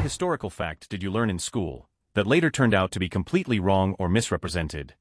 What historical fact did you learn in school that later turned out to be completely wrong or misrepresented?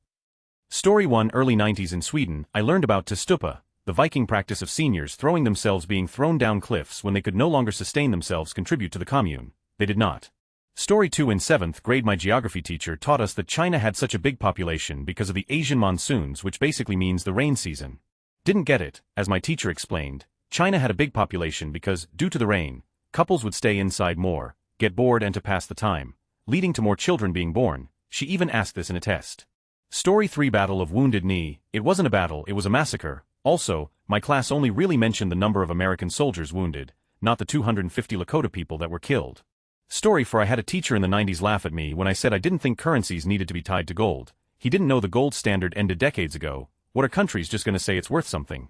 Story 1. Early 90s in Sweden, I learned about testupa, the Viking practice of seniors throwing themselves being thrown down cliffs when they could no longer sustain themselves contribute to the commune. They did not. Story 2. In 7th grade my geography teacher taught us that China had such a big population because of the Asian monsoons, which basically means the rain season. Didn't get it, as my teacher explained. China had a big population because, due to the rain, couples would stay inside more, get bored and to pass the time, leading to more children being born. She even asked this in a test. Story 3. Battle of Wounded Knee. It wasn't a battle, it was a massacre. Also, my class only really mentioned the number of American soldiers wounded, not the 250 Lakota people that were killed. Story 4. I had a teacher in the 90s laugh at me when I said I didn't think currencies needed to be tied to gold. He didn't know the gold standard ended decades ago. What are countries just gonna say it's worth something?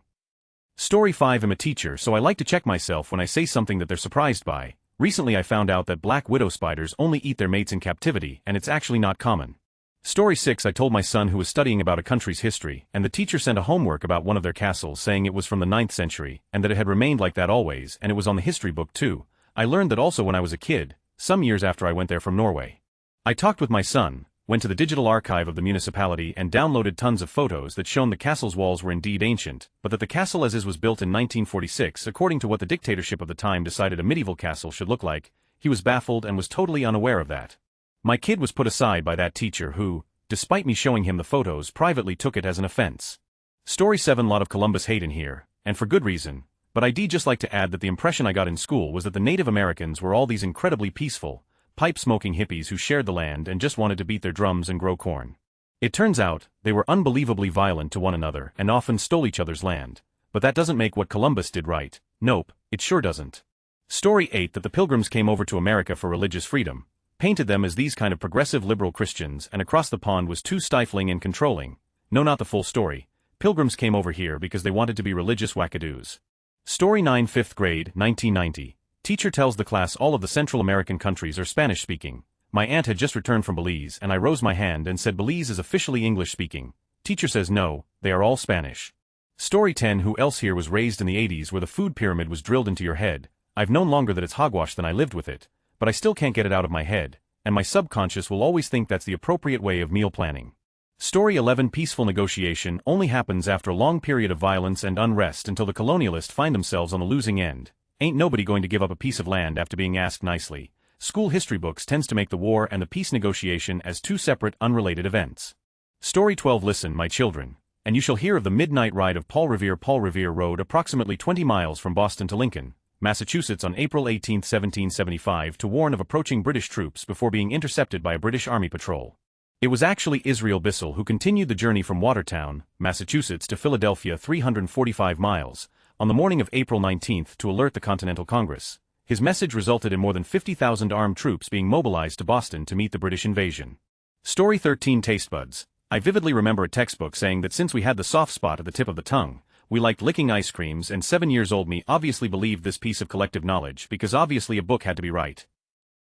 Story 5. I'm a teacher, so I like to check myself when I say something that they're surprised by. Recently I found out that black widow spiders only eat their mates in captivity, and it's actually not common. Story 6. I told my son who was studying about a country's history, and the teacher sent a homework about one of their castles saying it was from the 9th century, and that it had remained like that always, and it was on the history book too. I learned that also when I was a kid, some years after I went there from Norway. I talked with my son, went to the digital archive of the municipality and downloaded tons of photos that shown the castle's walls were indeed ancient, but that the castle as is was built in 1946 according to what the dictatorship of the time decided a medieval castle should look like. He was baffled and was totally unaware of that. My kid was put aside by that teacher who, despite me showing him the photos, privately took it as an offense. Story 7. Lot of Columbus hate in here, and for good reason, but I'd just like to add that the impression I got in school was that the Native Americans were all these incredibly peaceful, pipe-smoking hippies who shared the land and just wanted to beat their drums and grow corn. It turns out, they were unbelievably violent to one another and often stole each other's land. But that doesn't make what Columbus did right. Nope, it sure doesn't. Story 8. That the Pilgrims came over to America for religious freedom, painted them as these kind of progressive liberal Christians, and across the pond was too stifling and controlling. No, not the full story. Pilgrims came over here because they wanted to be religious wackadoos. Story 9. 5th grade, 1990. Teacher tells the class all of the Central American countries are Spanish-speaking. My aunt had just returned from Belize and I rose my hand and said Belize is officially English-speaking. Teacher says no, they are all Spanish. Story 10. Who else here was raised in the 80s where the food pyramid was drilled into your head? I've known longer that it's hogwash than I lived with it, but I still can't get it out of my head, and my subconscious will always think that's the appropriate way of meal planning. Story 11. Peaceful negotiation only happens after a long period of violence and unrest until the colonialists find themselves on the losing end. Ain't nobody going to give up a piece of land after being asked nicely. School history books tends to make the war and the peace negotiation as two separate, unrelated events. Story 12. Listen, my children, and you shall hear of the midnight ride of Paul Revere. Paul Revere rode approximately 20 miles from Boston to Lincoln, Massachusetts on April 18, 1775 to warn of approaching British troops before being intercepted by a British Army patrol. It was actually Israel Bissell who continued the journey from Watertown, Massachusetts to Philadelphia 345 miles, on the morning of April 19 to alert the Continental Congress. His message resulted in more than 50,000 armed troops being mobilized to Boston to meet the British invasion. Story 13. Taste buds. I vividly remember a textbook saying that since we had the soft spot at the tip of the tongue, we liked licking ice creams, and 7-year-old me obviously believed this piece of collective knowledge because obviously a book had to be right.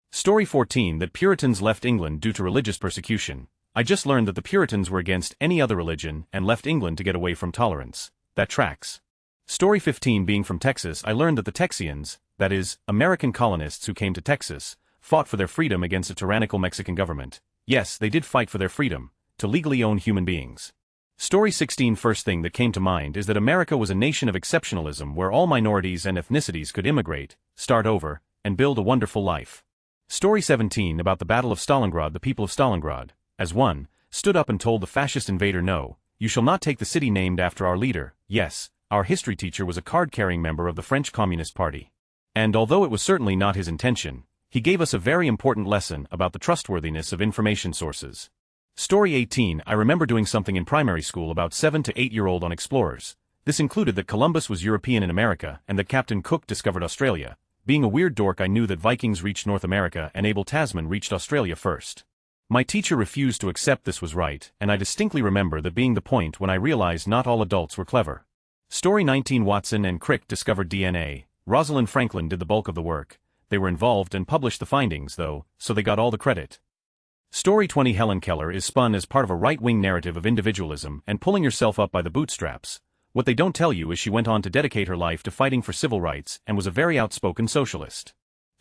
Story 14. That Puritans left England due to religious persecution. I just learned that the Puritans were against any other religion and left England to get away from tolerance. That tracks. Story 15. Being from Texas, I learned that the Texians, that is, American colonists who came to Texas, fought for their freedom against a tyrannical Mexican government. Yes, they did fight for their freedom, to legally own human beings. Story 16. First thing that came to mind is that America was a nation of exceptionalism where all minorities and ethnicities could immigrate, start over, and build a wonderful life. Story 17. About the Battle of Stalingrad. The people of Stalingrad, as one, stood up and told the fascist invader, no, you shall not take the city named after our leader. Yes, our history teacher was a card-carrying member of the French Communist Party. And although it was certainly not his intention, he gave us a very important lesson about the trustworthiness of information sources. Story 18. I remember doing something in primary school about 7 to 8-year-old on explorers. This included that Columbus was European in America and that Captain Cook discovered Australia. Being a weird dork, I knew that Vikings reached North America and Abel Tasman reached Australia first. My teacher refused to accept this was right, and I distinctly remember that being the point when I realized not all adults were clever. Story 19. Watson and Crick discovered DNA. Rosalind Franklin did the bulk of the work. They were involved and published the findings, though, so they got all the credit. Story 20. Helen Keller is spun as part of a right-wing narrative of individualism and pulling yourself up by the bootstraps. What they don't tell you is she went on to dedicate her life to fighting for civil rights and was a very outspoken socialist.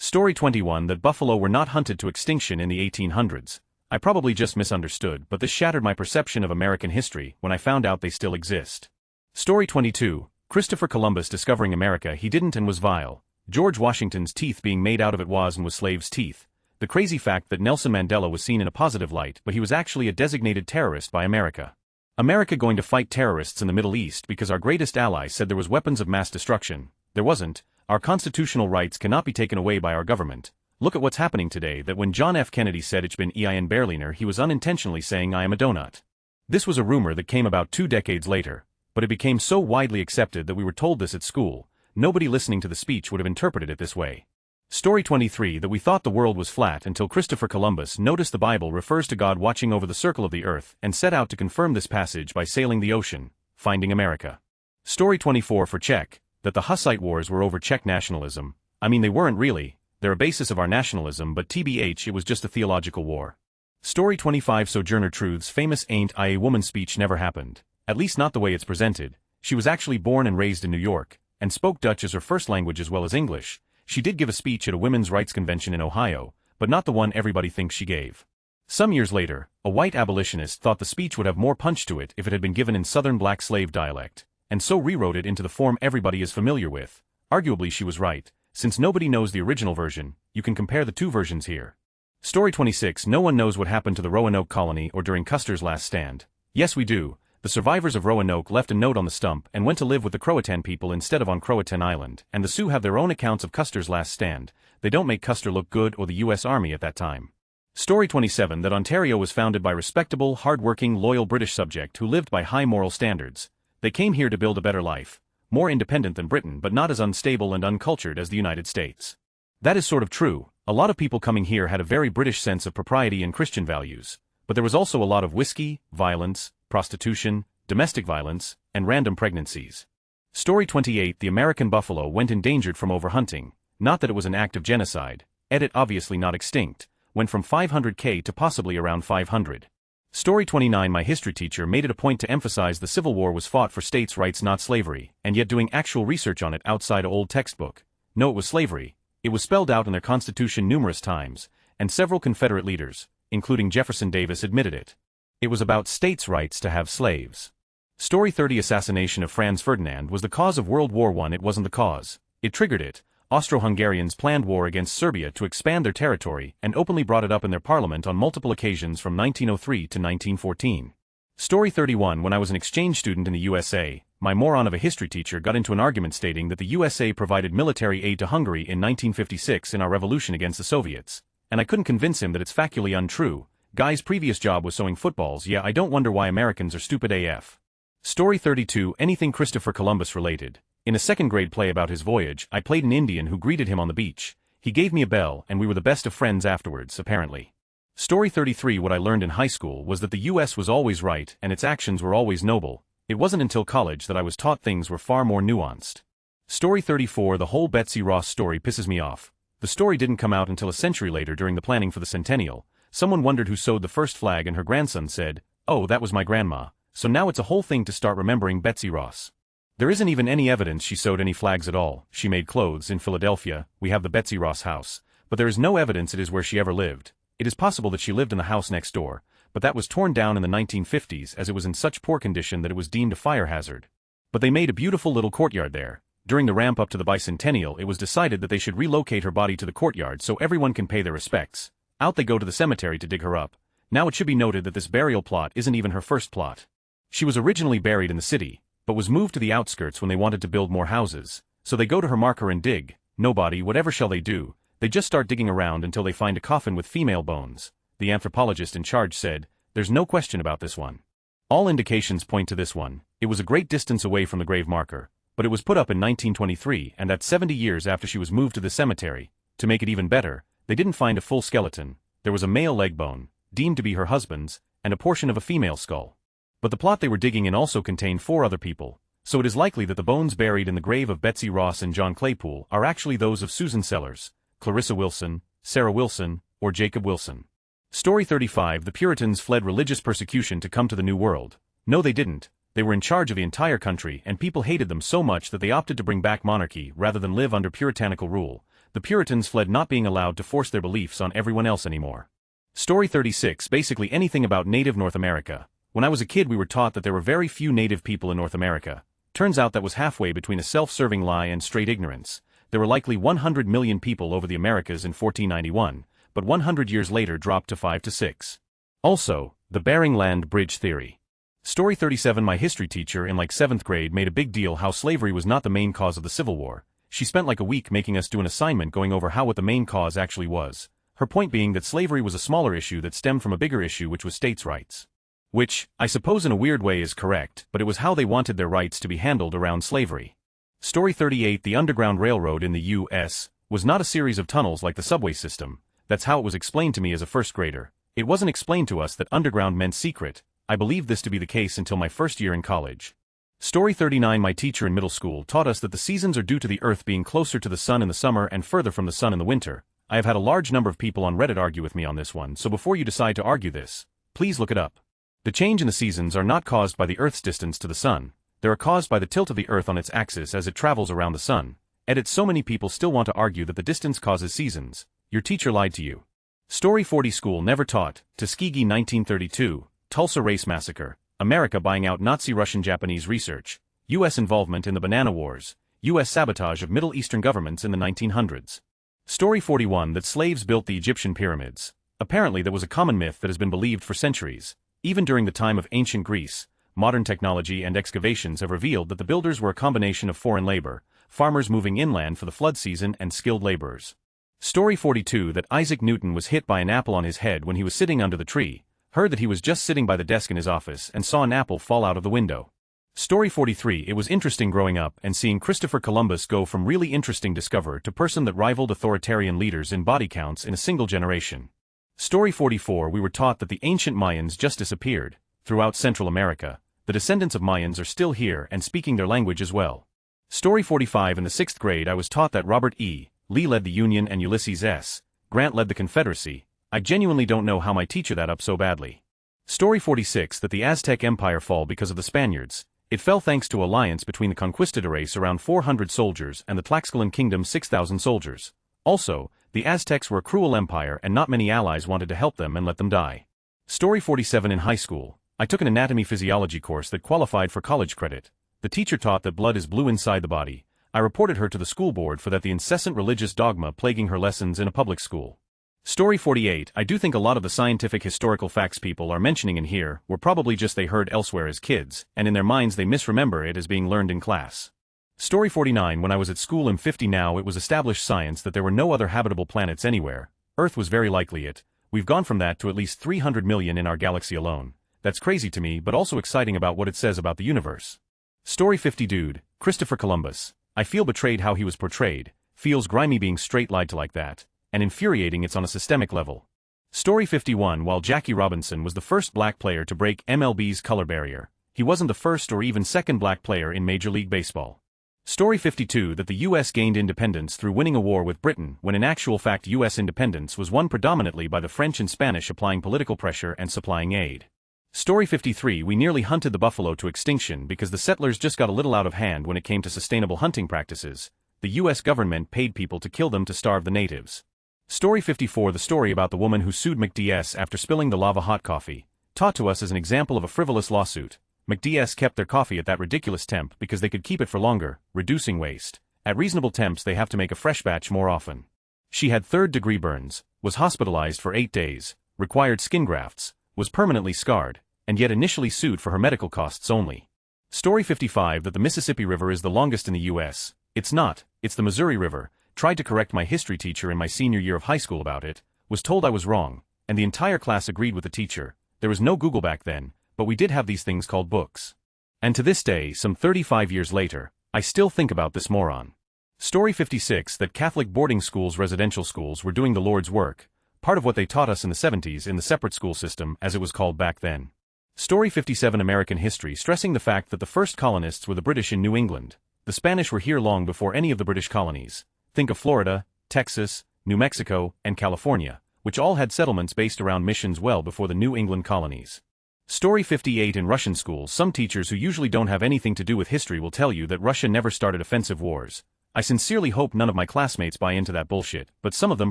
Story 21 that buffalo were not hunted to extinction in the 1800s. I probably just misunderstood, but this shattered my perception of American history when I found out they still exist. Story 22, Christopher Columbus discovering America. He didn't and was vile. George Washington's teeth being made out of it was and was slaves' teeth. The crazy fact that Nelson Mandela was seen in a positive light, but he was actually a designated terrorist by America. America going to fight terrorists in the Middle East because our greatest ally said there was weapons of mass destruction. There wasn't. Our constitutional rights cannot be taken away by our government. Look at what's happening today, that when John F. Kennedy said ich bin ein Berliner, he was unintentionally saying I am a donut. This was a rumor that came about 2 decades later, but it became so widely accepted that we were told this at school. Nobody listening to the speech would have interpreted it this way. Story 23 that we thought the world was flat until Christopher Columbus noticed the Bible refers to God watching over the circle of the earth and set out to confirm this passage by sailing the ocean, finding America. Story 24 for Czech, that the Hussite wars were over Czech nationalism. I mean, they weren't really. They're a basis of our nationalism, but tbh, it was just a theological war. Story 25 Sojourner Truth's famous ain't I a woman speech never happened. At least not the way it's presented. She was actually born and raised in New York, and spoke Dutch as her first language as well as English. She did give a speech at a women's rights convention in Ohio, but not the one everybody thinks she gave. Some years later, a white abolitionist thought the speech would have more punch to it if it had been given in Southern black slave dialect, and so rewrote it into the form everybody is familiar with. Arguably she was right. Since nobody knows the original version, you can compare the 2 versions here. Story 26 no one knows what happened to the Roanoke colony or during Custer's last stand. Yes we do. The survivors of Roanoke left a note on the stump and went to live with the Croatan people instead of on Croatan Island, and the Sioux have their own accounts of Custer's last stand. They don't make Custer look good or the U.S. Army at that time. Story 27 that Ontario was founded by respectable, hard-working, loyal British subject who lived by high moral standards. They came here to build a better life. More independent than Britain but not as unstable and uncultured as the United States. That is sort of true. A lot of people coming here had a very British sense of propriety and Christian values. But there was also a lot of whiskey, violence, prostitution, domestic violence, and random pregnancies. Story 28 the American buffalo went endangered from overhunting. Not that it was an act of genocide. Edit obviously not extinct. Went from 500k to possibly around 500. Story 29 my history teacher made it a point to emphasize the Civil War was fought for states' rights not slavery, and yet doing actual research on it outside an old textbook. No, it was slavery. It was spelled out in their Constitution numerous times, and several Confederate leaders, including Jefferson Davis, admitted it. It was about states' rights to have slaves. Story 30 assassination of Franz Ferdinand was the cause of World War I. It wasn't the cause. It triggered it. Austro-Hungarians planned war against Serbia to expand their territory and openly brought it up in their parliament on multiple occasions from 1903 to 1914. Story 31 when I was an exchange student in the USA, my moron of a history teacher got into an argument stating that the USA provided military aid to Hungary in 1956 in our revolution against the Soviets, and I couldn't convince him that it's factually untrue. Guy's previous job was sewing footballs. Yeah, I don't wonder why Americans are stupid AF. Story 32 anything Christopher Columbus related. In a second-grade play about his voyage, I played an Indian who greeted him on the beach. He gave me a bell and we were the best of friends afterwards, apparently. Story 33 what I learned in high school was that the US was always right and its actions were always noble. It wasn't until college that I was taught things were far more nuanced. Story 34 the whole Betsy Ross story pisses me off. The story didn't come out until a century later during the planning for the centennial. Someone wondered who sewed the first flag and her grandson said, "Oh, that was my grandma." So now it's a whole thing to start remembering Betsy Ross. There isn't even any evidence she sewed any flags at all. She made clothes in Philadelphia. We have the Betsy Ross house, but there is no evidence it is where she ever lived. It is possible that she lived in the house next door, but that was torn down in the 1950s as it was in such poor condition that it was deemed a fire hazard. But they made a beautiful little courtyard there. During the ramp up to the bicentennial, it was decided that they should relocate her body to the courtyard so everyone can pay their respects. Out they go to the cemetery to dig her up. Now it should be noted that this burial plot isn't even her first plot. She was originally buried in the city, but was moved to the outskirts when they wanted to build more houses. So they go to her marker and dig. Nobody, whatever shall they do? They just start digging around until they find a coffin with female bones. The anthropologist in charge said, "There's no question about this one. All indications point to this one." It was a great distance away from the grave marker, but it was put up in 1923 and that's 70 years after she was moved to the cemetery. To make it even better, they didn't find a full skeleton. There was a male leg bone, deemed to be her husband's, and a portion of a female skull. But the plot they were digging in also contained 4 other people, so it is likely that the bones buried in the grave of Betsy Ross and John Claypool are actually those of Susan Sellers, Clarissa Wilson, Sarah Wilson, or Jacob Wilson. Story 35 the Puritans fled religious persecution to come to the New World. No, they didn't. They were in charge of the entire country and people hated them so much that they opted to bring back monarchy rather than live under puritanical rule. the Puritans fled not being allowed to force their beliefs on everyone else anymore. Story 36. Basically anything about native North America. When I was a kid we were taught that there were very few native people in North America. Turns out that was halfway between a self-serving lie and straight ignorance. There were likely 100 million people over the Americas in 1491, but 100 years later dropped to 5 to 6. Also, the Bering Land Bridge theory. Story 37. My history teacher in like 7th grade made a big deal how slavery was not the main cause of the Civil War. She spent like a week making us do an assignment going over what the main cause actually was. Her point being that slavery was a smaller issue that stemmed from a bigger issue which was states' rights. Which, I suppose in a weird way is correct, but it was how they wanted their rights to be handled around slavery. Story 38. The Underground Railroad in the U.S. was not a series of tunnels like the subway system. That's how it was explained to me as a first grader. It wasn't explained to us that underground meant secret. I believed this to be the case until my first year in college. Story 39. My teacher in middle school taught us that the seasons are due to the Earth being closer to the sun in the summer and further from the sun in the winter. I have had a large number of people on Reddit argue with me on this one, so before you decide to argue this, please look it up. The change in the seasons are not caused by the Earth's distance to the sun. They are caused by the tilt of the Earth on its axis as it travels around the sun. Edit. So many people still want to argue that the distance causes seasons. Your teacher lied to you. Story 40. School never taught. Tuskegee 1932, Tulsa Race Massacre, America buying out Nazi Russian-Japanese research, U.S. involvement in the Banana Wars, U.S. sabotage of Middle Eastern governments in the 1900s. Story 41. That slaves built the Egyptian pyramids. Apparently that was a common myth that has been believed for centuries. Even during the time of ancient Greece, modern technology and excavations have revealed that the builders were a combination of foreign labor, farmers moving inland for the flood season and skilled laborers. Story 42. That Isaac Newton was hit by an apple on his head when he was sitting under the tree, heard that he was just sitting by the desk in his office and saw an apple fall out of the window. Story 43. It was interesting growing up and seeing Christopher Columbus go from really interesting discoverer to person that rivaled authoritarian leaders in body counts in a single generation. Story 44. We were taught that the ancient Mayans just disappeared. Throughout Central America, the descendants of Mayans are still here and speaking their language as well. Story 45. In the 6th grade I was taught that Robert E. Lee led the Union and Ulysses S. Grant led the Confederacy. I genuinely don't know how my teacher that up so badly. Story 46. That the Aztec Empire fall because of the Spaniards. It fell thanks to alliance between the Conquistadores around 400 soldiers and the Tlaxcalan Kingdom 6,000 soldiers. Also, the Aztecs were a cruel empire and not many allies wanted to help them and let them die. Story 47. In high school, I took an anatomy physiology course that qualified for college credit. The teacher taught that blood is blue inside the body. I reported her to the school board for that the incessant religious dogma plaguing her lessons in a public school. Story 48. I do think a lot of the scientific historical facts people are mentioning in here were probably just they heard elsewhere as kids, and in their minds they misremember it as being learned in class. Story 49. When I was at school in 50 now it was established science that there were no other habitable planets anywhere. Earth was very likely it. We've gone from that to at least 300 million in our galaxy alone. That's crazy to me but also exciting about what it says about the universe. Story 50. Dude, Christopher Columbus. I feel betrayed how he was portrayed, feels grimy being straight lied to like that, and infuriating it's on a systemic level. Story 51. While Jackie Robinson was the first black player to break MLB's color barrier, he wasn't the first or even second black player in Major League Baseball. Story 52. That the U.S. gained independence through winning a war with Britain when in actual fact U.S. independence was won predominantly by the French and Spanish applying political pressure and supplying aid. Story 53. We nearly hunted the buffalo to extinction because the settlers just got a little out of hand when it came to sustainable hunting practices. The U.S. government paid people to kill them to starve the natives. Story 54. The story about the woman who sued McDS after spilling the lava hot coffee, taught to us as an example of a frivolous lawsuit. McDS kept their coffee at that ridiculous temp because they could keep it for longer, reducing waste. At reasonable temps they have to make a fresh batch more often. She had third-degree burns, was hospitalized for 8 days, required skin grafts, was permanently scarred, and yet initially sued for her medical costs only. Story 55. That the Mississippi River is the longest in the U.S. It's not, it's the Missouri River. Tried to correct my history teacher in my senior year of high school about it, was told I was wrong, and the entire class agreed with the teacher. There was no Google back then, but we did have these things called books. And to this day, some 35 years later, I still think about this moron. Story 56. That Catholic boarding schools, residential schools were doing the Lord's work, part of what they taught us in the 70s in the separate school system as it was called back then. Story 57. American history stressing the fact that the first colonists were the British in New England. The Spanish were here long before any of the British colonies. Think of Florida, Texas, New Mexico, and California, which all had settlements based around missions well before the New England colonies. Story 58. In Russian schools, some teachers who usually don't have anything to do with history will tell you that Russia never started offensive wars. I sincerely hope none of my classmates buy into that bullshit, but some of them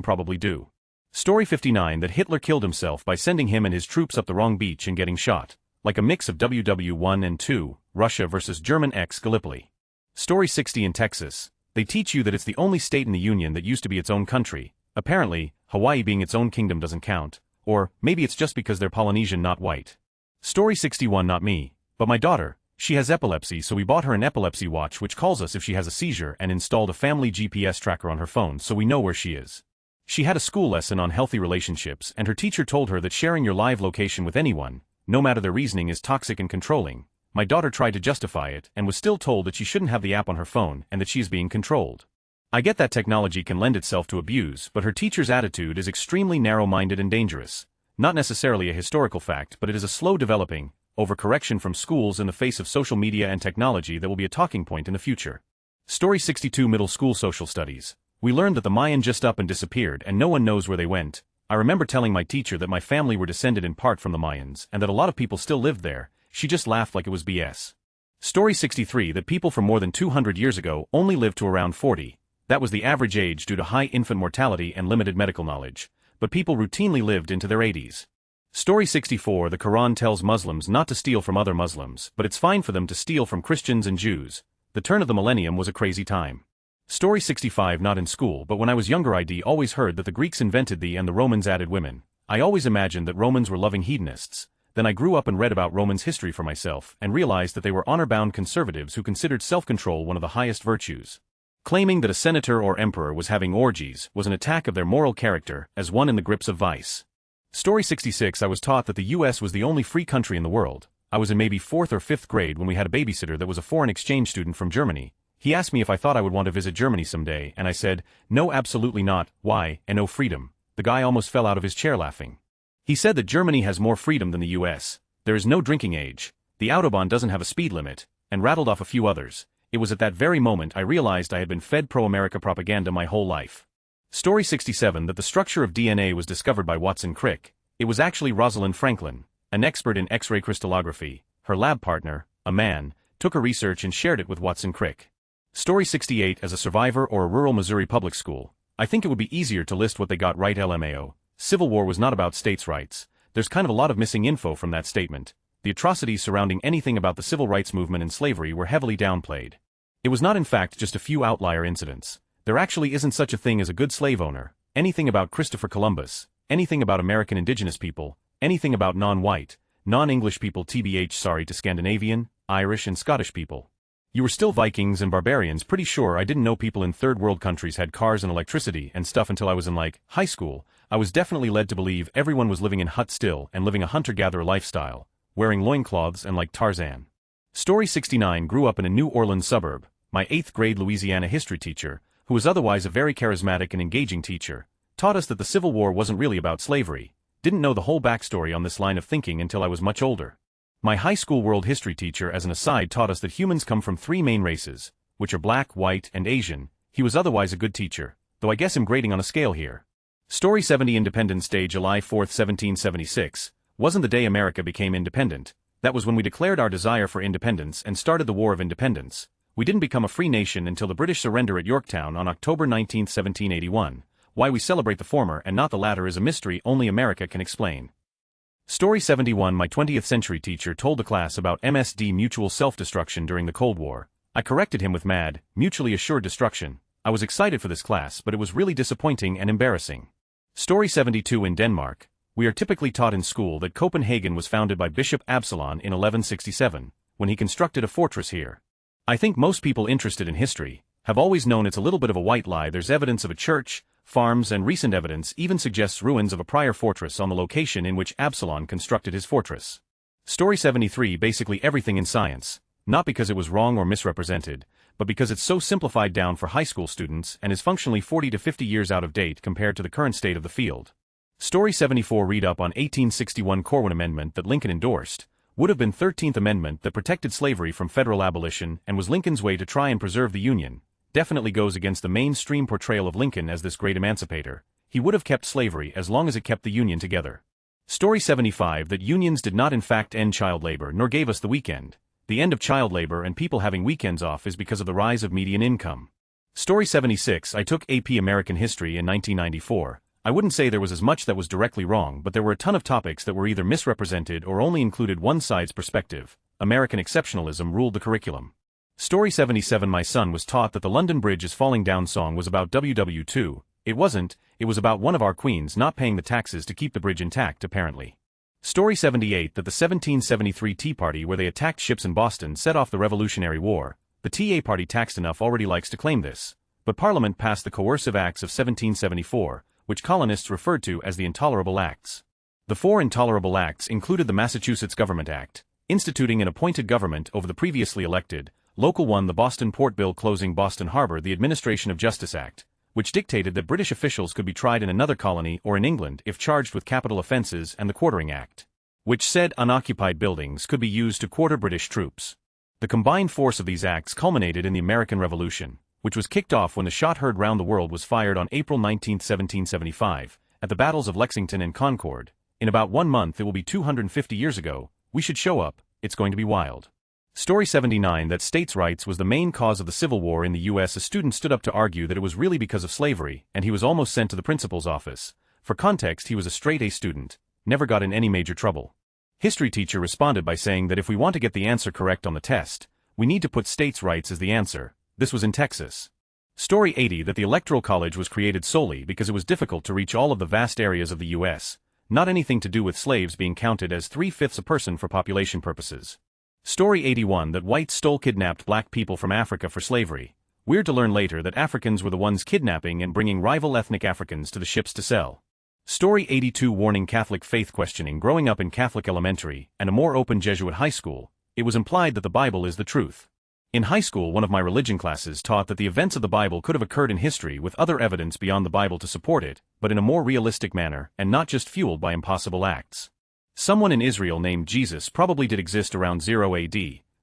probably do. Story 59 that Hitler killed himself by sending him and his troops up the wrong beach and getting shot, like a mix of WW1 and 2, Russia versus German x Gallipoli. Story 60 in Texas, they teach you that it's the only state in the Union that used to be its own country. Apparently, Hawaii being its own kingdom doesn't count, or maybe it's just because they're Polynesian not white. Story 61 not me, but my daughter. She has epilepsy, so we bought her an epilepsy watch which calls us if she has a seizure and installed a family GPS tracker on her phone so we know where she is. She had a school lesson on healthy relationships and her teacher told her that sharing your live location with anyone, no matter their reasoning, is toxic and controlling. My daughter tried to justify it and was still told that she shouldn't have the app on her phone and that she is being controlled. I get that technology can lend itself to abuse, but her teacher's attitude is extremely narrow-minded and dangerous. Not necessarily a historical fact, but it is a slow developing overcorrection from schools in the face of social media and technology that will be a talking point in the future. Story 62 Middle School Social Studies. We learned that the Mayan just up and disappeared and no one knows where they went. I remember telling my teacher that my family were descended in part from the Mayans and that a lot of people still lived there. She just laughed like it was BS. Story 63 that people from more than 200 years ago only lived to around 40. That was the average age due to high infant mortality and limited medical knowledge, but people routinely lived into their 80s. Story 64 the Quran tells Muslims not to steal from other Muslims, but it's fine for them to steal from Christians and Jews. The turn of the millennium was a crazy time. Story 65 not in school, but when I was younger I'd always heard that the Greeks invented the and the Romans added women. I always imagined that Romans were loving hedonists. Then I grew up and read about Romans' history for myself and realized that they were honor-bound conservatives who considered self-control one of the highest virtues. Claiming that a senator or emperor was having orgies was an attack of their moral character as one in the grips of vice. Story 66 I was taught that the US was the only free country in the world. I was in maybe 4th or 5th grade when we had a babysitter that was a foreign exchange student from Germany. He asked me if I thought I would want to visit Germany someday and I said, no, absolutely not, why, and no freedom. The guy almost fell out of his chair laughing. He said that Germany has more freedom than the US. There is no drinking age. The Autobahn doesn't have a speed limit, and rattled off a few others. It was at that very moment I realized I had been fed pro-America propaganda my whole life. Story 67 that the structure of DNA was discovered by Watson Crick. It was actually Rosalind Franklin, an expert in X-ray crystallography. Her lab partner, a man, took her research and shared it with Watson Crick. Story 68 as a survivor or a rural Missouri public school, I think it would be easier to list what they got right. LMAO. Civil War was not about states' rights. There's kind of a lot of missing info from that statement. The atrocities surrounding anything about the civil rights movement and slavery were heavily downplayed. It was not in fact just a few outlier incidents. There actually isn't such a thing as a good slave owner. Anything about Christopher Columbus, anything about American indigenous people, anything about non-white, non-English people tbh sorry to Scandinavian, Irish and Scottish people. You were still Vikings and barbarians. Pretty sure I didn't know people in third world countries had cars and electricity and stuff until I was in high school. I was definitely led to believe everyone was living in huts still and living a hunter-gatherer lifestyle, wearing loincloths and like Tarzan. Story 69 grew up in a New Orleans suburb. My 8th grade Louisiana history teacher, who was otherwise a very charismatic and engaging teacher, taught us that the Civil War wasn't really about slavery. Didn't know the whole backstory on this line of thinking until I was much older. My high school world history teacher as an aside taught us that humans come from 3 main races, which are black, white, and Asian. He was otherwise a good teacher, though I guess I'm grading on a scale here. Story 70 Independence Day July 4, 1776, wasn't the day America became independent. That was when we declared our desire for independence and started the War of Independence. We didn't become a free nation until the British surrender at Yorktown on October 19, 1781. Why we celebrate the former and not the latter is a mystery only America can explain. Story 71 My 20th century teacher told the class about MSD mutual self-destruction during the Cold War. I corrected him with MAD, mutually assured destruction. I was excited for this class, but it was really disappointing and embarrassing. Story 72 In Denmark, we are typically taught in school that Copenhagen was founded by Bishop Absalon in 1167, when he constructed a fortress here. I think most people interested in history have always known it's a little bit of a white lie. There's evidence of a church, farms, and recent evidence even suggests ruins of a prior fortress on the location in which Absalon constructed his fortress. Story 73 Basically everything in science, not because it was wrong or misrepresented, but because it's so simplified down for high school students and is functionally 40 to 50 years out of date compared to the current state of the field. Story 74 Read up on 1861 Corwin Amendment that Lincoln endorsed, would have been 13th Amendment that protected slavery from federal abolition and was Lincoln's way to try and preserve the Union. Definitely goes against the mainstream portrayal of Lincoln as this great emancipator. He would have kept slavery as long as it kept the Union together. Story 75 That unions did not in fact end child labor nor gave us the weekend. The end of child labor and people having weekends off is because of the rise of median income. Story 76. I took AP American History in 1994. I wouldn't say there was as much that was directly wrong, but there were a ton of topics that were either misrepresented or only included one side's perspective. American exceptionalism ruled the curriculum. Story 77. My son was taught that the London Bridge is Falling Down song was about WW2. It wasn't, it was about one of our queens not paying the taxes to keep the bridge intact, apparently. Story 78. That the 1773 Tea Party where they attacked ships in Boston set off the Revolutionary War. The Tea Party taxed enough already likes to claim this. But Parliament passed the Coercive Acts of 1774, which colonists referred to as the Intolerable Acts. The four Intolerable Acts included the Massachusetts Government Act, instituting an appointed government over the previously elected, Local 1, the Boston Port Bill closing Boston Harbor, the Administration of Justice Act, which dictated that British officials could be tried in another colony or in England if charged with capital offences, and the Quartering Act, which said unoccupied buildings could be used to quarter British troops. The combined force of these acts culminated in the American Revolution, which was kicked off when the shot heard round the world was fired on April 19, 1775, at the battles of Lexington and Concord. In about 1 month it will be 250 years ago. We should show up, it's going to be wild. Story 79. That states' rights was the main cause of the Civil War in the U.S. A student stood up to argue that it was really because of slavery, and he was almost sent to the principal's office. For context, he was a straight A student, never got in any major trouble. History teacher responded by saying that if we want to get the answer correct on the test, we need to put states' rights as the answer. This was in Texas. Story 80. That the Electoral College was created solely because it was difficult to reach all of the vast areas of the U.S., not anything to do with slaves being counted as 3/5 a person for population purposes. Story 81. That whites kidnapped black people from Africa for slavery. Weird to learn later that Africans were the ones kidnapping and bringing rival ethnic Africans to the ships to sell. Story 82. Warning. Catholic faith questioning. Growing up in Catholic elementary and a more open Jesuit high school, it was implied that the Bible is the truth. In high school, one of my religion classes taught that the events of the Bible could have occurred in history with other evidence beyond the Bible to support it, but in a more realistic manner and not just fueled by impossible acts. Someone in Israel named Jesus probably did exist around 0 AD,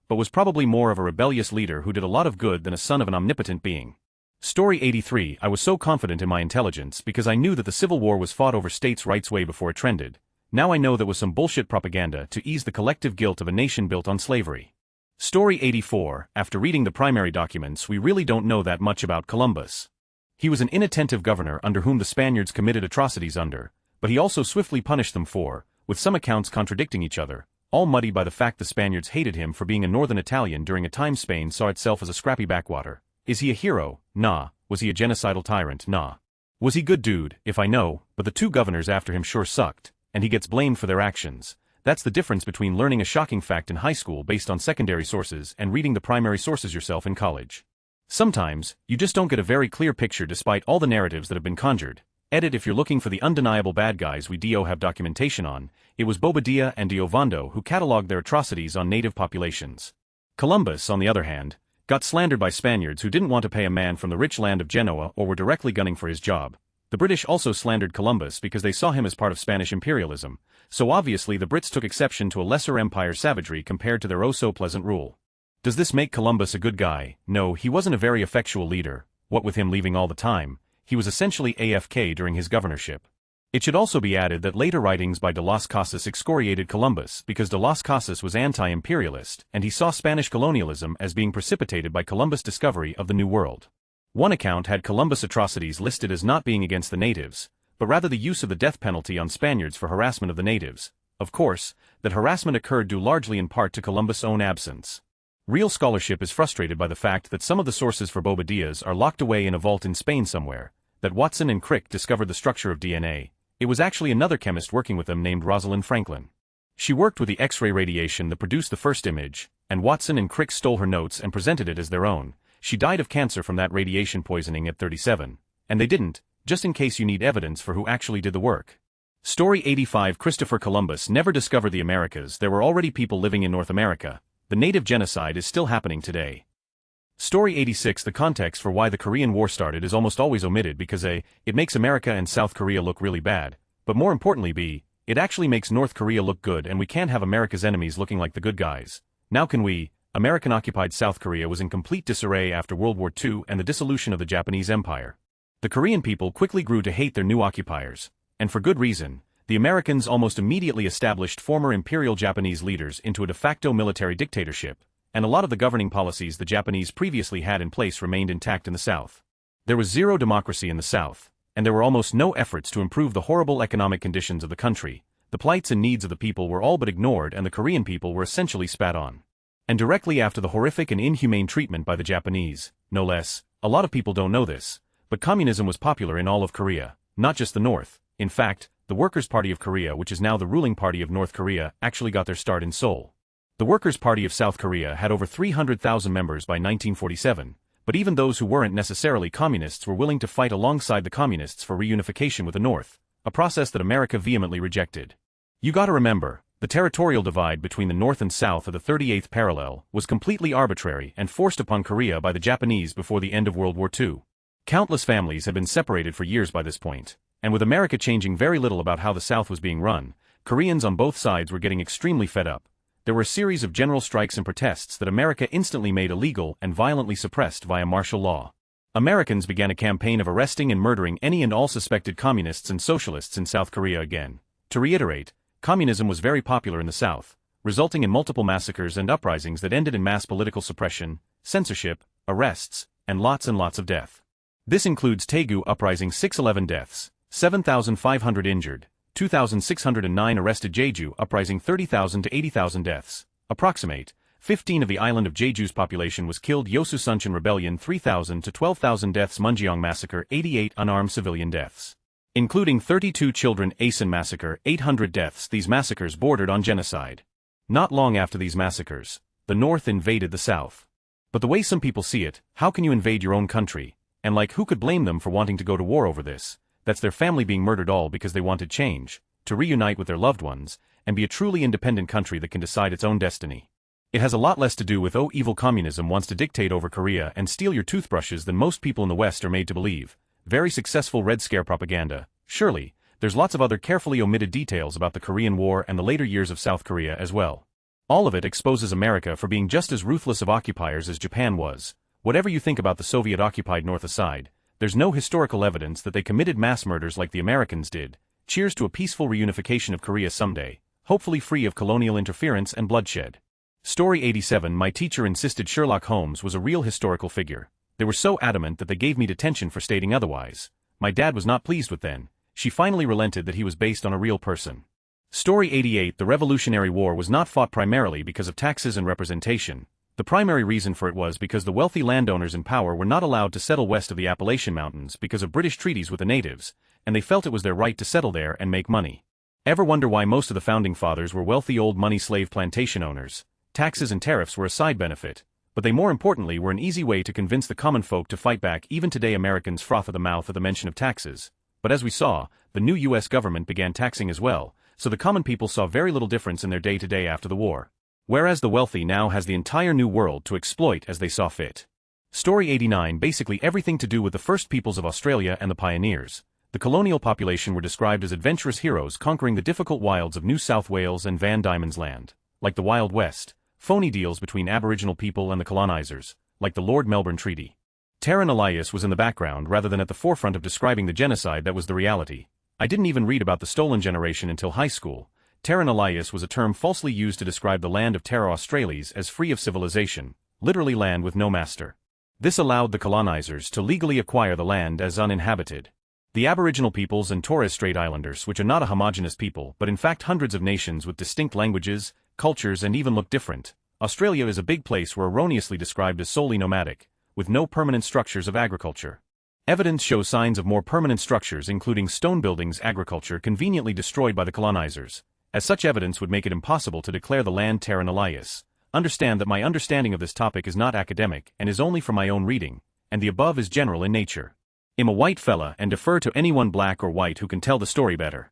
but was probably more of a rebellious leader who did a lot of good than a son of an omnipotent being. Story 83. I was so confident in my intelligence because I knew that the Civil War was fought over states' rights way before it trended. Now I know that was some bullshit propaganda to ease the collective guilt of a nation built on slavery. Story 84. After reading the primary documents, we really don't know that much about Columbus. He was an inattentive governor under whom the Spaniards committed atrocities under, but he also swiftly punished them for, with some accounts contradicting each other, all muddied by the fact the Spaniards hated him for being a northern Italian during a time Spain saw itself as a scrappy backwater. Is he a hero? Nah. Was he a genocidal tyrant? Nah. Was he good dude? If I know, but the two governors after him sure sucked, and he gets blamed for their actions. That's the difference between learning a shocking fact in high school based on secondary sources and reading the primary sources yourself in college. Sometimes, you just don't get a very clear picture despite all the narratives that have been conjured. Edit. If you're looking for the undeniable bad guys we do have documentation on, it was Bobadilla and Diovando who catalogued their atrocities on native populations. Columbus, on the other hand, got slandered by Spaniards who didn't want to pay a man from the rich land of Genoa or were directly gunning for his job. The British also slandered Columbus because they saw him as part of Spanish imperialism, so obviously the Brits took exception to a lesser empire's savagery compared to their oh-so-pleasant rule. Does this make Columbus a good guy? No, he wasn't a very effectual leader. What with him leaving all the time, he was essentially AFK during his governorship. It should also be added that later writings by de Las Casas excoriated Columbus because de Las Casas was anti-imperialist and he saw Spanish colonialism as being precipitated by Columbus' discovery of the New World. One account had Columbus' atrocities listed as not being against the natives, but rather the use of the death penalty on Spaniards for harassment of the natives. Of course, that harassment occurred due largely in part to Columbus' own absence. Real scholarship is frustrated by the fact that some of the sources for Bobadillas are locked away in a vault in Spain somewhere, that Watson and Crick discovered the structure of DNA. It was actually another chemist working with them named Rosalind Franklin. She worked with the X-ray radiation that produced the first image, and Watson and Crick stole her notes and presented it as their own. She died of cancer from that radiation poisoning at 37. And they didn't, just in case you need evidence for who actually did the work. Story 85. Christopher Columbus never discovered the Americas. There were already people living in North America. The native genocide is still happening today. Story 86. The context for why the Korean War started is almost always omitted because A. It makes America and South Korea look really bad, but more importantly B. It actually makes North Korea look good and we can't have America's enemies looking like the good guys. Now can we? American-occupied South Korea was in complete disarray after World War II and the dissolution of the Japanese Empire. The Korean people quickly grew to hate their new occupiers, and for good reason. The Americans almost immediately established former imperial Japanese leaders into a de facto military dictatorship, and a lot of the governing policies the Japanese previously had in place remained intact in the South. There was zero democracy in the South, and there were almost no efforts to improve the horrible economic conditions of the country. The plights and needs of the people were all but ignored, and the Korean people were essentially spat on. And directly after the horrific and inhumane treatment by the Japanese, no less, a lot of people don't know this, but communism was popular in all of Korea, not just the North. In fact, the Workers' Party of Korea, which is now the ruling party of North Korea, actually got their start in Seoul. The Workers' Party of South Korea had over 300,000 members by 1947, but even those who weren't necessarily communists were willing to fight alongside the communists for reunification with the North, a process that America vehemently rejected. You gotta remember, the territorial divide between the North and South of the 38th parallel was completely arbitrary and forced upon Korea by the Japanese before the end of World War II. Countless families had been separated for years by this point, and with America changing very little about how the South was being run, Koreans on both sides were getting extremely fed up. There were a series of general strikes and protests that America instantly made illegal and violently suppressed via martial law. Americans began a campaign of arresting and murdering any and all suspected communists and socialists in South Korea again. To reiterate, communism was very popular in the South, resulting in multiple massacres and uprisings that ended in mass political suppression, censorship, arrests, and lots of death. This includes Taegu Uprising 611 deaths, 7,500 injured, 2,609 arrested, Jeju Uprising 30,000 to 80,000 deaths, approximate, 15 of the island of Jeju's population was killed, Yosu Suncheon Rebellion 3,000 to 12,000 deaths, Munjeong Massacre 88 unarmed civilian deaths, including 32 children, Asan Massacre 800 deaths. These massacres bordered on genocide. Not long after these massacres, the North invaded the South. But the way some people see it, how can you invade your own country? And like, who could blame them for wanting to go to war over this? That's their family being murdered, all because they wanted change, to reunite with their loved ones, and be a truly independent country that can decide its own destiny. It has a lot less to do with, oh, evil communism wants to dictate over Korea and steal your toothbrushes than most people in the West are made to believe. Very successful Red Scare propaganda. Surely, there's lots of other carefully omitted details about the Korean War and the later years of South Korea as well. All of it exposes America for being just as ruthless of occupiers as Japan was. Whatever you think about the Soviet-occupied North aside, there's no historical evidence that they committed mass murders like the Americans did. Cheers to a peaceful reunification of Korea someday, hopefully free of colonial interference and bloodshed. Story 87. My teacher insisted Sherlock Holmes was a real historical figure. They were so adamant that they gave me detention for stating otherwise. My dad was not pleased with then. She finally relented that he was based on a real person. Story 88. The Revolutionary War was not fought primarily because of taxes and representation. The primary reason for it was because the wealthy landowners in power were not allowed to settle west of the Appalachian Mountains because of British treaties with the natives, and they felt it was their right to settle there and make money. Ever wonder why most of the founding fathers were wealthy old money slave plantation owners? Taxes and tariffs were a side benefit, but they more importantly were an easy way to convince the common folk to fight back. Even today Americans froth at the mouth at the mention of taxes. But as we saw, the new US government began taxing as well, so the common people saw very little difference in their day-to-day after the war. Whereas the wealthy now has the entire new world to exploit as they saw fit. Story 89. Basically everything to do with the first peoples of Australia and the pioneers. The colonial population were described as adventurous heroes conquering the difficult wilds of New South Wales and Van Diemen's Land. Like the Wild West, phony deals between Aboriginal people and the colonizers, like the Lord Melbourne Treaty. Taran Elias was in the background rather than at the forefront of describing the genocide that was the reality. I didn't even read about the stolen generation until high school. Taran Elias was a term falsely used to describe the land of Terra Australis as free of civilization, literally land with no master. This allowed the colonizers to legally acquire the land as uninhabited. The Aboriginal peoples and Torres Strait Islanders, which are not a homogeneous people but in fact hundreds of nations with distinct languages, cultures and even look different. Australia is a big place were erroneously described as solely nomadic, with no permanent structures of agriculture. Evidence shows signs of more permanent structures including stone buildings, agriculture conveniently destroyed by the colonizers. As such evidence would make it impossible to declare the land Taran Elias. Understand that my understanding of this topic is not academic and is only from my own reading, and the above is general in nature. I'm a white fella and defer to anyone black or white who can tell the story better.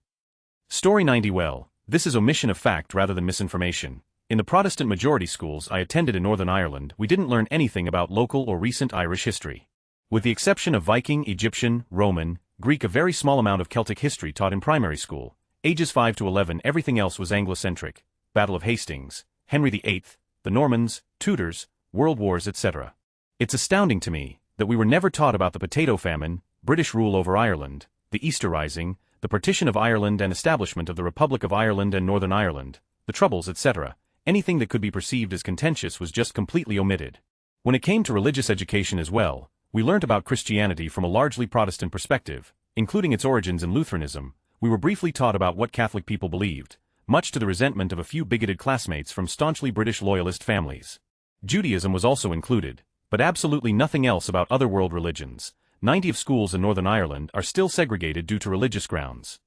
Story 90. Well, this is omission of fact rather than misinformation. In the Protestant majority schools I attended in Northern Ireland, we didn't learn anything about local or recent Irish history. With the exception of Viking, Egyptian, Roman, Greek, a very small amount of Celtic history taught in primary school. Ages 5 to 11, everything else was Anglo-centric. Battle of Hastings, Henry VIII, the Normans, Tudors, World Wars, etc. It's astounding to me that we were never taught about the potato famine, British rule over Ireland, the Easter Rising, the partition of Ireland and establishment of the Republic of Ireland and Northern Ireland, the Troubles, etc. anything that could be perceived as contentious was just completely omitted. When it came to religious education as well, we learnt about Christianity from a largely Protestant perspective, including its origins in Lutheranism. We were briefly taught about what Catholic people believed, much to the resentment of a few bigoted classmates from staunchly British loyalist families. Judaism was also included, but absolutely nothing else about other world religions. 90 of schools in Northern Ireland are still segregated due to religious grounds.